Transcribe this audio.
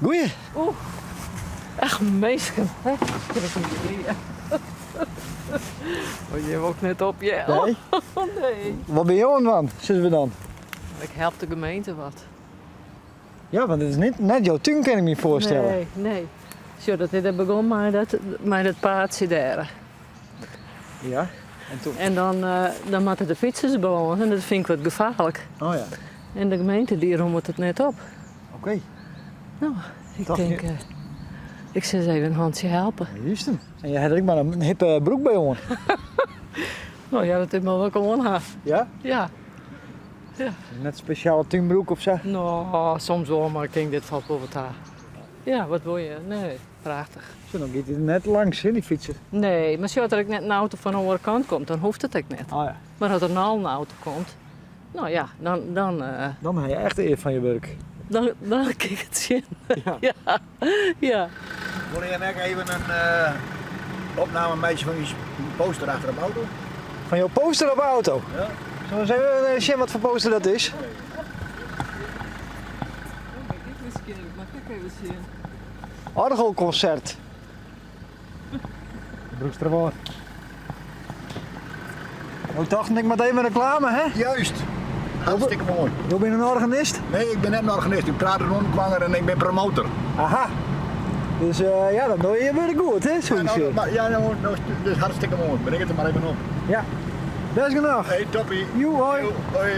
Goeie. Oeh, echt een meisje. Hè? Oh, je hebt ook net op je. Nee. Oh, nee. Wat ben je aan dan? Zullen we dan? Ik help de gemeente wat. Ja, want het is niet net jouw tuin, kan ik me voorstellen. Nee, nee. Zo, dat is begonnen met dat paardje daar. Ja. En toen? En dan moeten de fietsers bewonen en dat vind ik wat gevaarlijk. Oh ja. En de gemeente die rommelt het net op. Oké. Nou, ik Dacht denk, je- ik zou eens even een handje helpen. Juist hem. En je hebt er ook maar een hippe broek bij jongen. Nou ja, dat is me wel gewoon aan. Ja? Ja. Net een speciale tuinbroek of zo? Nou, soms wel, maar ik denk dit valt wel wat aan. Ja, wat wil je? Nee, prachtig. Zo, dan gaat hij er net langs, hè, die fietser. Nee, maar als er net een auto van de andere kant komt, dan hoeft het ook net. Oh ja. Maar als er nou een auto komt, nou ja, dan Dan heb je echt de eer van je werk. kijk ik het zien. Ja. Ja, ja. Wil je net even een opname meisje van je poster achter op de auto? Van jouw poster op de auto? Ja. Zullen we eens even zien wat voor poster dat is? Maar kijk even zien. Orgelconcert. Broeksterwoord. Ik dacht, ik moet even reclame, hè? Juist. Hartstikke mooi. Je bent een organist? Nee, ik ben net een organist. Ik praat een rondkwanger en ik ben promotor. Aha. Dus ja, dan doe je je werk goed, hè? Zo Ja, is nou, het. maar, ja, nou, dus hartstikke mooi. Breng het er maar even op. Ja. Dat is genoeg. Hey, toppie. Joe, hoi. Hoi.